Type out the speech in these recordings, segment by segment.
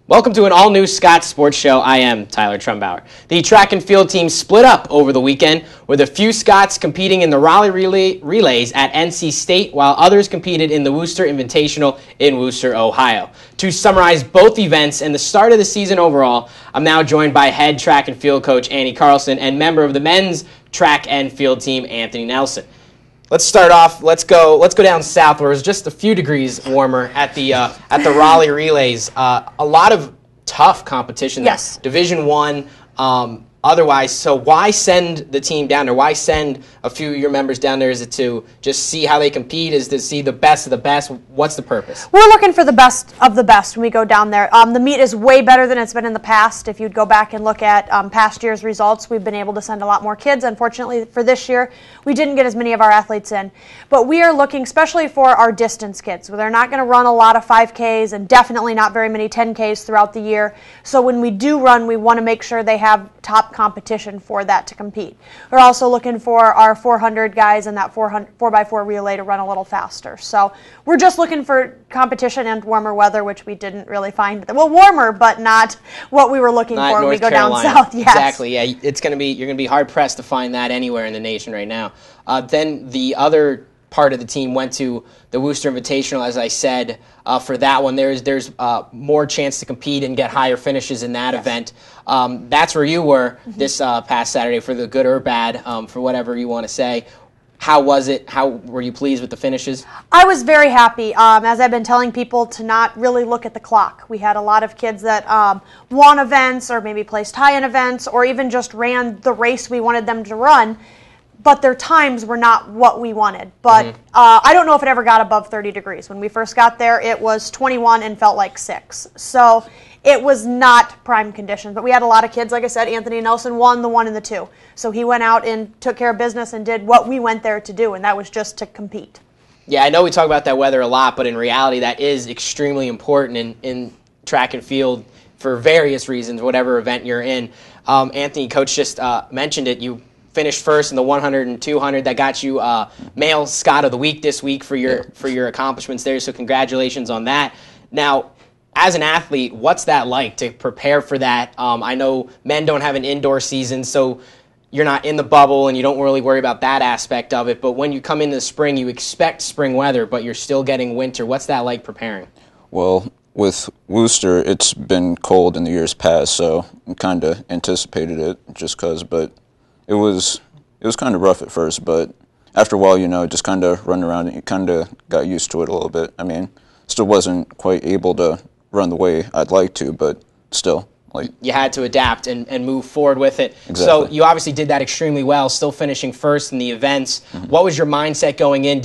Welcome to an all-new Scots Sports Show. I am Tyler Trumbauer. The track and field team split up over the weekend, with a few Scots competing in the Raleigh relays at NC State, while others competed in the Worcester Invitational in Worcester, Ohio. To summarize both events and the start of the season overall, I'm now joined by head track and field coach Anne Carlson and member of the men's track and field team, Anthony Nelson. Let's start off. Let's go down south, where it was just a few degrees warmer at the Raleigh relays. A lot of tough competition. Yes. Division I. Otherwise, so why send the team down there? Why send a few of your members down there? Is it to just see how they compete? Is to see the best of the best? What's the purpose? We're looking for the best of the best when we go down there. The meet is way better than it's been in the past. If you'd go back and look at past year's results, we've been able to send a lot more kids. Unfortunately, for this year, we didn't get as many of our athletes in. But we are looking, especially for our distance kids. They're not going to run a lot of 5Ks and definitely not very many 10Ks throughout the year. So when we do run, we want to make sure they have top competition for that to compete. We're also looking for our 400 guys in that 4x4 relay to run a little faster. So we're just looking for competition and warmer weather, which we didn't really find. Well, warmer, but not what we were looking for when we go down south. Yes. Exactly. Yeah, you're going to be hard pressed to find that anywhere in the nation right now. Then the other part of the team went to the Worcester Invitational, as I said. For that one, there's more chance to compete and get higher finishes in that event. That's where you were this past Saturday, for the good or bad, for whatever you want to say. How was it? How were you pleased with the finishes? I was very happy. As I've been telling people, to not really look at the clock. We had a lot of kids that won events, or maybe placed high in events, or even just ran the race we wanted them to run, but their times were not what we wanted. But I don't know if it ever got above 30 degrees. When we first got there, it was 21 and felt like 6. So it was not prime conditions. But we had a lot of kids. Like I said, Anthony Nelson won the 1 and the 2. So he went out and took care of business and did what we went there to do, and that was just to compete. Yeah, I know we talk about that weather a lot, but in reality, that is extremely important in track and field for various reasons, whatever event you're in. Anthony, Coach just mentioned it. You finished first in the 100 and 200. That got you Male Scot of the Week this week for your accomplishments there, so congratulations on that. Now, as an athlete, what's that like to prepare for that? I know men don't have an indoor season, so you're not in the bubble and you don't really worry about that aspect of it, but when you come into the spring, you expect spring weather, but you're still getting winter. What's that like preparing? Well, with Worcester, it's been cold in the years past, so I kind of anticipated it just because, but it was kind of rough at first, but after a while, just kind of run around and you kind of got used to it a little bit. I mean, still wasn't quite able to run the way I'd like to, but still. You had to adapt and move forward with it. Exactly. So you obviously did that extremely well, still finishing first in the events. What was your mindset going in?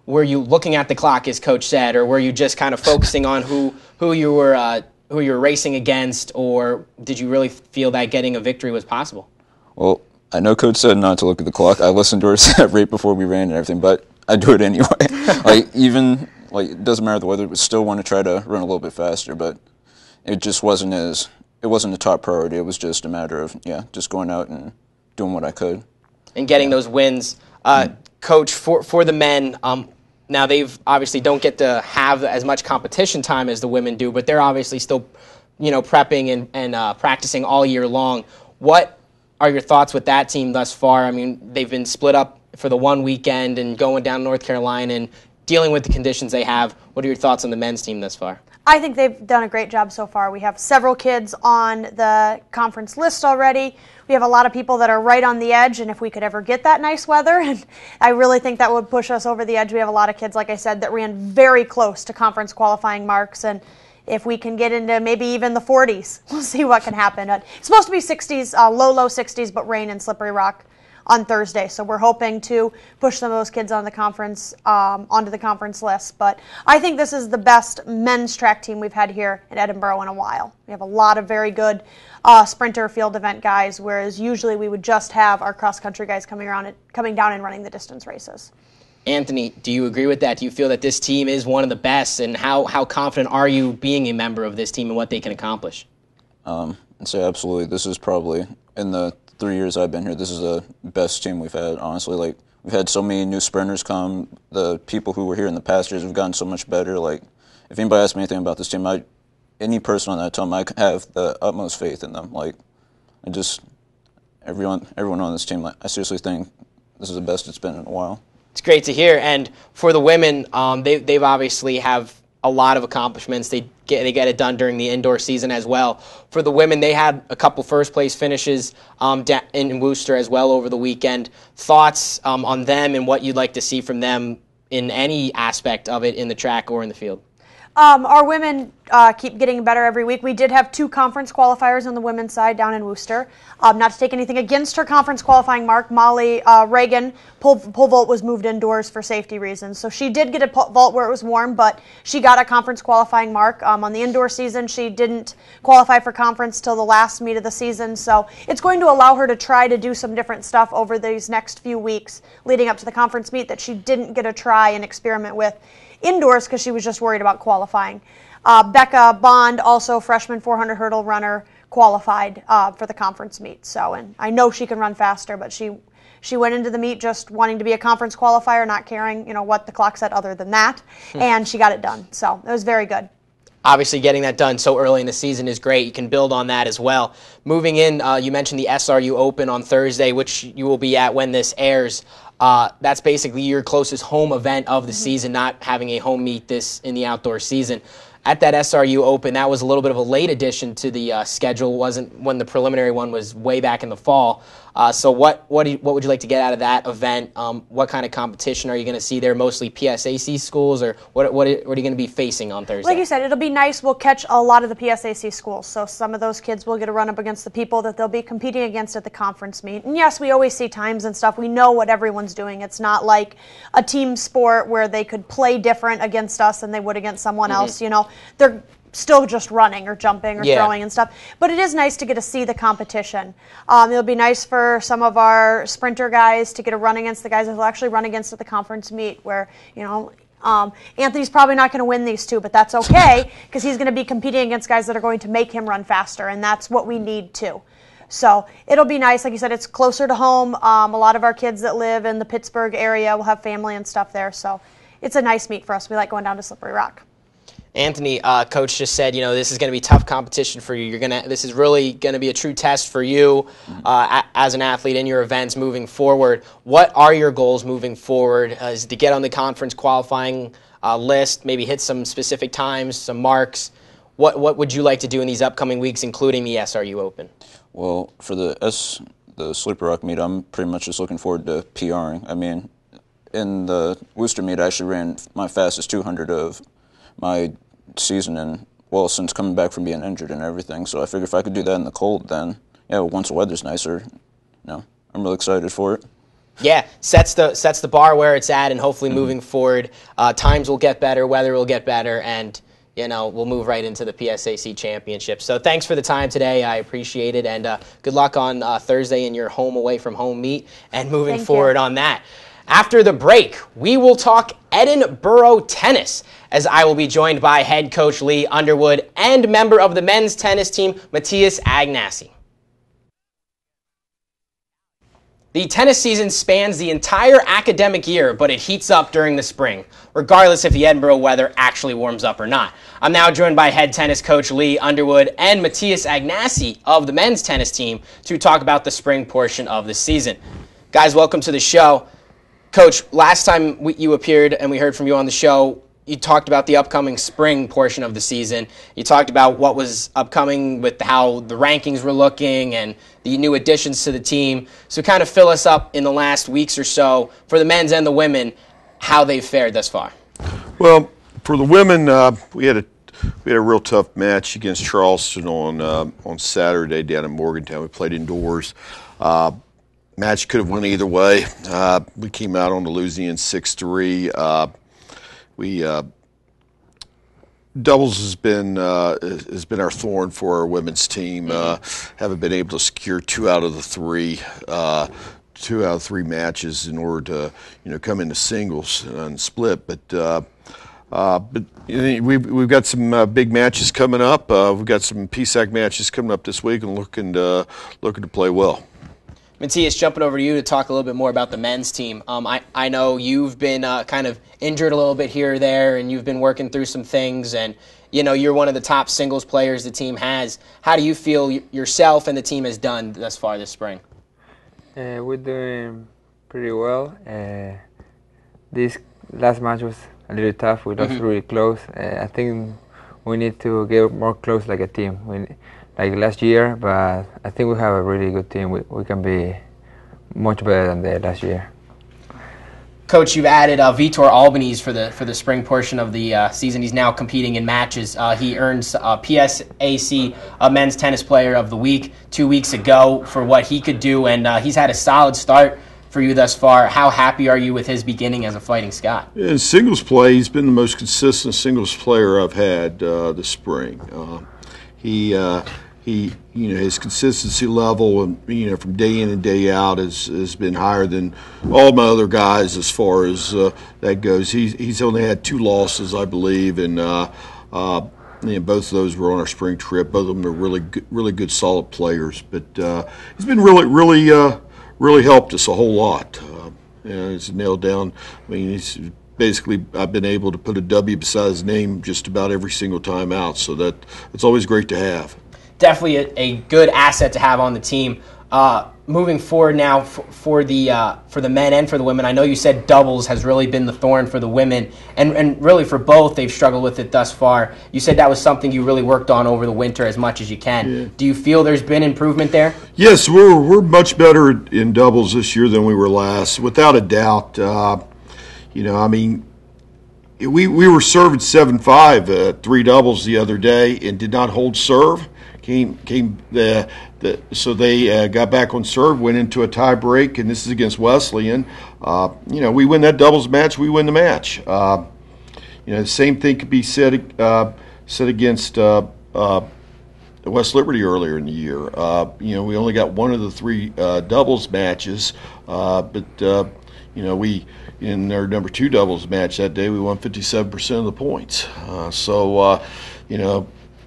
Were you looking at the clock, as Coach said, or were you just kind of focusing on who you were racing against, or did you really feel that getting a victory was possible? Well, I know Coach said not to look at the clock. I listened to her right before we ran and everything, but I do it anyway. It doesn't matter the weather, but still want to try to run a little bit faster, but it just wasn't a top priority. It was just a matter of, just going out and doing what I could. And getting those wins. Coach, for the men, now they've obviously don't get to have as much competition time as the women do, but they're obviously still, prepping and practicing all year long. What are your thoughts with that team thus far? I mean, they've been split up for the one weekend and going down to North Carolina and dealing with the conditions they have. What are your thoughts on the men's team thus far? I think they've done a great job so far. We have several kids on the conference list already. We have a lot of people that are right on the edge, and if we could ever get that nice weather, and I really think that would push us over the edge. We have a lot of kids, like I said, that ran very close to conference qualifying marks, and if we can get into maybe even the 40s, we'll see what can happen. It's supposed to be 60s, low 60s, but rain and slippery rock on Thursday. So we're hoping to push some of those kids on the conference onto the conference list. But I think this is the best men's track team we've had here in Edinboro in a while. We have a lot of very good sprinter field event guys, whereas usually we would just have our cross-country guys coming down and running the distance races. Anthony, do you agree with that? Do you feel that this team is one of the best, and how confident are you being a member of this team and what they can accomplish? I'd say absolutely. This is probably, in the 3 years I've been here, this is the best team we've had, honestly. We've had so many new sprinters come. The people who were here in the past years have gotten so much better. If anybody asks me anything about this team, any person on that team, I have the utmost faith in them. Like, everyone on this team, like, I seriously think this is the best it's been in a while. It's great to hear. And for the women, they've obviously have a lot of accomplishments. They get it done during the indoor season as well. For the women, they had a couple first-place finishes in Worcester as well over the weekend. Thoughts on them and what you'd like to see from them in any aspect of it in the track or in the field? Our women keep getting better every week. We did have 2 conference qualifiers on the women's side down in Worcester. Not to take anything against her conference qualifying mark, Molly Reagan, pole vault was moved indoors for safety reasons. So she did get a vault where it was warm, but she got a conference qualifying mark. On the indoor season, she didn't qualify for conference till the last meet of the season. So it's going to allow her to try to do some different stuff over these next few weeks leading up to the conference meet that she didn't get to try and experiment with indoors because she was just worried about qualifying. Becca Bond, also freshman 400 hurdle runner, qualified for the conference meet. So, and I know she can run faster, but she went into the meet just wanting to be a conference qualifier, not caring, what the clock said other than that, and she got it done. So it was very good. Obviously, getting that done so early in the season is great. You can build on that as well. Moving in, you mentioned the SRU Open on Thursday, which you will be at when this airs. That's basically your closest home event of the season, not having a home meet in the outdoor season. At that SRU Open, that was a little bit of a late addition to the schedule. It wasn't when the preliminary one was way back in the fall. So what would you like to get out of that event? What kind of competition are you going to see there? Mostly PSAC schools, or what are you going to be facing on Thursday? Like you said, it'll be nice. We'll catch a lot of the PSAC schools, so some of those kids will get to run up against the people that they'll be competing against at the conference meet. And yes, we always see times and stuff. We know what everyone's doing. It's not like a team sport where they could play different against us than they would against someone else. They're still just running or jumping or throwing and stuff. But it is nice to get to see the competition. It'll be nice for some of our sprinter guys to get a run against the guys that will actually run against at the conference meet where, Anthony's probably not going to win these 2, but that's okay because he's going to be competing against guys that are going to make him run faster, and that's what we need too. So it'll be nice. Like you said, it's closer to home. A lot of our kids that live in the Pittsburgh area will have family and stuff there, so it's a nice meet for us. We like going down to Slippery Rock. Anthony, Coach just said, this is going to be tough competition for you. This is really going to be a true test for you as an athlete in your events moving forward. What are your goals moving forward? Is to get on the conference qualifying list, maybe hit some specific times, some marks? What would you like to do in these upcoming weeks, including the SRU Open? Well, for the Slippery Rock meet, I'm pretty much just looking forward to PRing. I mean, in the Worcester meet, I actually ran my fastest 200 of my season, and since coming back from being injured and everything, so I figured if I could do that in the cold, then once the weather's nicer, I'm really excited for it. Yeah, sets the bar where it's at, and hopefully moving forward, times will get better, weather will get better, and we'll move right into the PSAC championship. So thanks for the time today. I appreciate it, and good luck on Thursday in your home away from home meet and moving forward on that. After the break, we will talk Edinboro tennis, as I will be joined by head coach Lee Underwood and member of the men's tennis team, Matias Aignasse. The tennis season spans the entire academic year, but it heats up during the spring, regardless if the Edinboro weather actually warms up or not. I'm now joined by head tennis coach Lee Underwood and Matias Aignasse of the men's tennis team to talk about the spring portion of the season. Guys, welcome to the show. Coach, last time you appeared and we heard from you on the show, you talked about the upcoming spring portion of the season. You talked about what was upcoming with how the rankings were looking and the new additions to the team. So kind of fill us up in the last weeks or so for the men's and the women, how they've fared thus far. Well, for the women, we had a real tough match against Charleston on Saturday down in Morgantown. We played indoors. Match could have went either way. We came out on the losing end 6-3. Doubles has been our thorn for our women's team. Haven't been able to secure 2 out of the 3 matches in order to come into singles and split. But we've got some big matches coming up. We've got some PSAC matches coming up this week and looking to play well. Matias, jumping over to you to talk a little bit more about the men's team. I know you've been kind of injured a little bit here or there, and you've been working through some things, and you're one of the top singles players the team has. How do you feel yourself and the team has done thus far this spring? We're doing pretty well. This last match was a little tough. We lost really close. I think we need to get more close like a team, like last year. But I think we have a really good team. We can be much better than the last year. Coach, you've added Vitor Albanese for the spring portion of the season. He's now competing in matches. He earns PSAC Men's Tennis Player of the Week 2 weeks ago for what he could do, and he's had a solid start for you thus far. How happy are you with his beginning as a Fighting Scot? In singles play, he's been the most consistent singles player I've had this spring. His consistency level, and from day in and day out, has been higher than all my other guys as far as that goes. He's only had 2 losses, I believe, and both of those were on our spring trip. Both of them are really good, solid players. But he's been really helped us a whole lot. He's nailed down. I mean, he's basically, I've been able to put a W beside his name just about every single time out. So it's always great to have. Definitely a good asset to have on the team. Moving forward now for the men and for the women, I know you said doubles has really been the thorn for the women, and really for both, they've struggled with it thus far. You said that was something you really worked on over the winter as much as you can. Yeah. Do you feel there's been improvement there? Yes, we're much better in doubles this year than we were last, without a doubt. We were serving 7-5 3 doubles the other day and did not hold serve. So they got back on serve, went into a tie break, and this is against Wesleyan. We win that doubles match, we win the match. The same thing could be said against West Liberty earlier in the year. We only got one of the 3 doubles matches, but we in our number 2 doubles match that day, we won 57% of the points.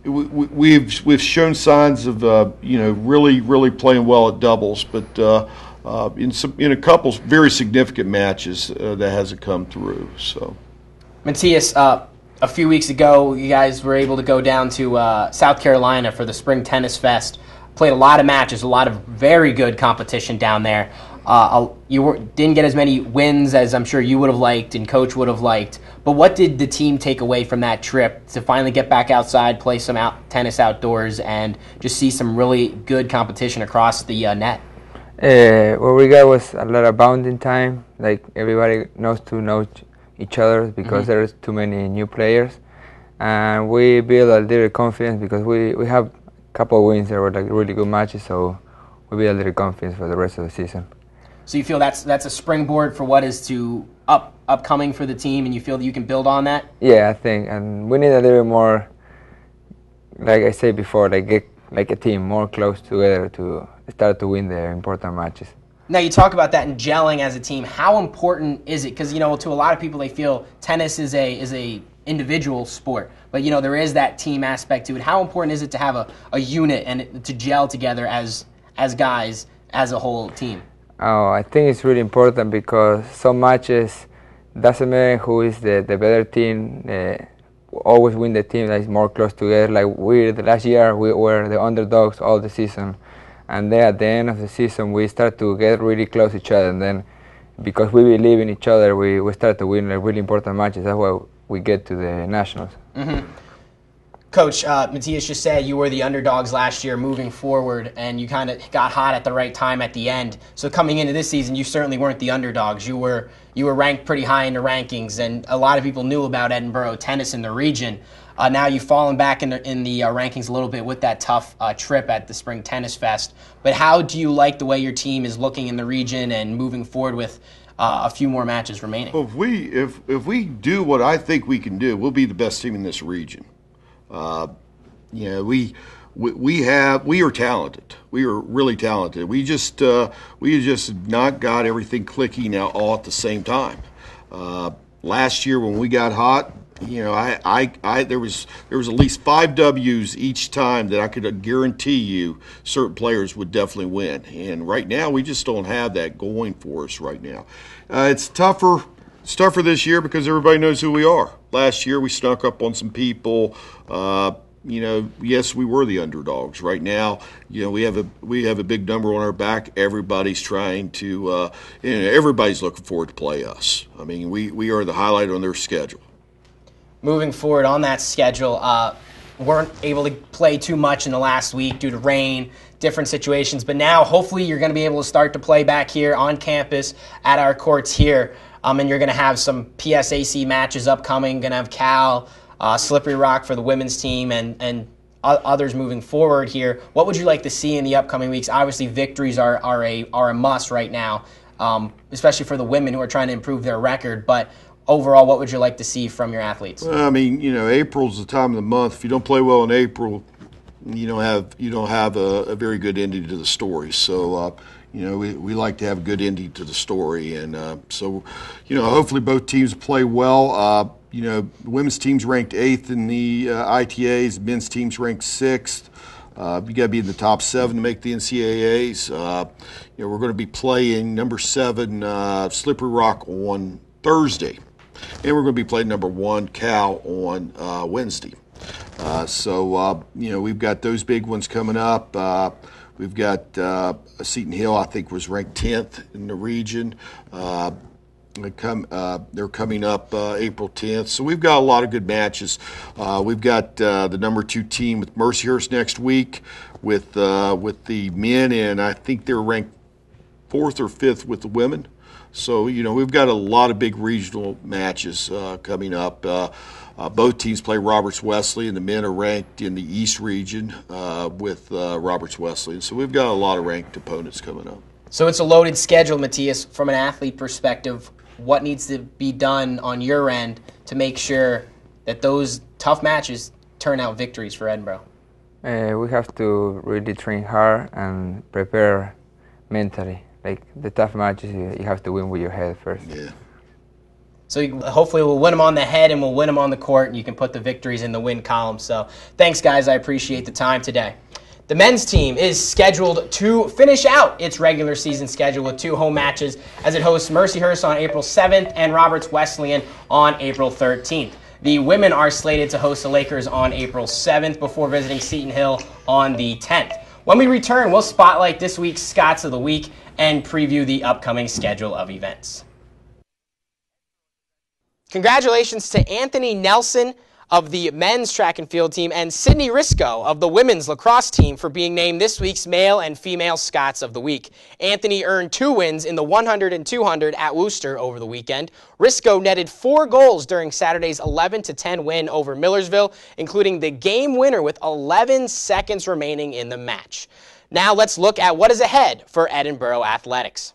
We've shown signs of really playing well at doubles, but in a couple very significant matches that hasn't come through. So, Matias, a few weeks ago, you guys were able to go down to South Carolina for the Spring Tennis Fest. Played a lot of matches, a lot of very good competition down there. You didn't get as many wins as I'm sure you would have liked and Coach would have liked. But what did the team take away from that trip to finally get back outside, play some tennis outdoors, and just see some really good competition across the net? What we got was a lot of bonding time. Like everybody knows each other because there's too many new players, and we build a little confidence because we have a couple of wins that were like really good matches. So we build a little confidence for the rest of the season. So you feel that's a springboard for what is upcoming for the team, and you feel that you can build on that? Yeah, I think, and we need a little more, like I said before, get like a team more close together to start to win the important matches. Now you talk about that and gelling as a team. How important is it? Because to a lot of people, they feel tennis is a individual sport, but there is that team aspect to it. How important is it to have a unit and to gel together as guys, as a whole team? Oh, I think it's really important because some matches, doesn't matter who is the better team, always win the team that is more close together. Like the last year, we were the underdogs all the season, and then at the end of the season, we start to get really close to each other, and then because we believe in each other, we start to win really important matches. That's why we get to the nationals. Mm-hmm. Coach, Matias just said you were the underdogs last year moving forward, and you kind of got hot at the right time at the end. So coming into this season, you certainly weren't the underdogs. You were ranked pretty high in the rankings, and a lot of people knew about Edinboro tennis in the region. Now you've fallen back in the rankings a little bit with that tough trip at the Spring Tennis Fest. But how do you like the way your team is looking in the region and moving forward with a few more matches remaining? Well, if we do what I think we can do, we'll be the best team in this region. We are talented. We are really talented. We just not got everything clicking out all at the same time. Last year when we got hot, you know, there was at least 5 W's each time that I could guarantee you certain players would definitely win. And right now, we just don't have that going for us right now. It's tougher. It's tougher this year because everybody knows who we are. Last year, we snuck up on some people. You know, yes, we were the underdogs. Right now, you know, we have a big number on our back. Everybody's trying to, you know, everybody's looking forward to play us. I mean, we are the highlight on their schedule. Moving forward on that schedule, weren't able to play too much in the last week due to rain, different situations. But now, hopefully, you're going to be able to start to play back here on campus at our courts here. And you're going to have some PSAC matches upcoming. Going to have Cal, Slippery Rock for the women's team, and others moving forward here. What would you like to see in the upcoming weeks? Obviously, victories are a must right now, especially for the women who are trying to improve their record. But overall, what would you like to see from your athletes? Well, I mean, you know, April's the time of the month. If you don't play well in April, you don't have a very good ending to the story. So, you know, we like to have a good ending to the story, and so, you know, hopefully both teams play well. You know, the women's team's ranked 8th in the ITAs. Men's team's ranked 6th. You got to be in the top 7 to make the NCAAs. You know, we're going to be playing number 7 Slippery Rock on Thursday, and we're going to be playing number 1 Cal on Wednesday. So you know, we've got those big ones coming up. We've got Seton Hill, I think, was ranked 10th in the region. They're coming up April 10th. So we've got a lot of good matches. We've got the number 2 team with Mercyhurst next week with the men, and I think they're ranked 4th or 5th with the women. So, you know, we've got a lot of big regional matches coming up. Both teams play Roberts Wesley, and the men are ranked in the East region with Roberts Wesley. And so we've got a lot of ranked opponents coming up. So it's a loaded schedule, Matias. From an athlete perspective, what needs to be done on your end to make sure that those tough matches turn out victories for Edinboro? We have to really train hard and prepare mentally. Like the tough matches, you have to win with your head first. Yeah. So hopefully we'll win them on the head and we'll win them on the court, and you can put the victories in the win column. So thanks, guys. I appreciate the time today. The men's team is scheduled to finish out its regular season schedule with 2 home matches as it hosts Mercyhurst on April 7th and Roberts Wesleyan on April 13th. The women are slated to host the Lakers on April 7th before visiting Seton Hill on the 10th. When we return, we'll spotlight this week's Scots of the Week and preview the upcoming schedule of events. Congratulations to Anthony Nelson of the men's track and field team and Sydney Risco of the women's lacrosse team for being named this week's male and female Scots of the Week. Anthony earned 2 wins in the 100 and 200 at Worcester over the weekend. Risco netted 4 goals during Saturday's 11-10 win over Millersville, including the game winner with 11 seconds remaining in the match. Now let's look at what is ahead for Edinboro athletics.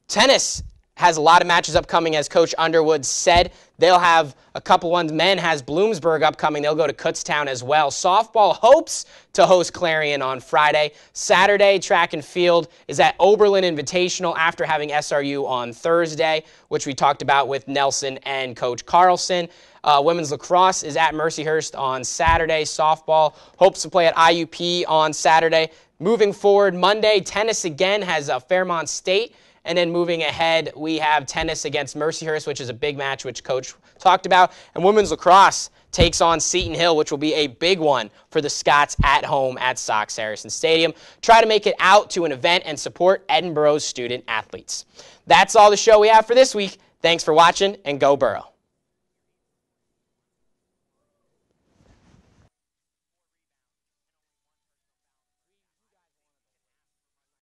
Tennis has a lot of matches upcoming, as Coach Underwood said. They'll have a couple ones. Men has Bloomsburg upcoming. They'll go to Kutztown as well. Softball hopes to host Clarion on Friday. Saturday, track and field is at Oberlin Invitational after having SRU on Thursday, which we talked about with Nelson and Coach Carlson. Women's lacrosse is at Mercyhurst on Saturday. Softball hopes to play at IUP on Saturday. Moving forward, Monday, tennis again has Fairmont State. And then moving ahead, we have tennis against Mercyhurst, which is a big match, which Coach talked about. And women's lacrosse takes on Seton Hill, which will be a big one for the Scots at home at Sox Harrison Stadium. Try to make it out to an event and support Edinboro's student athletes. That's all the show we have for this week. Thanks for watching, and go Boro.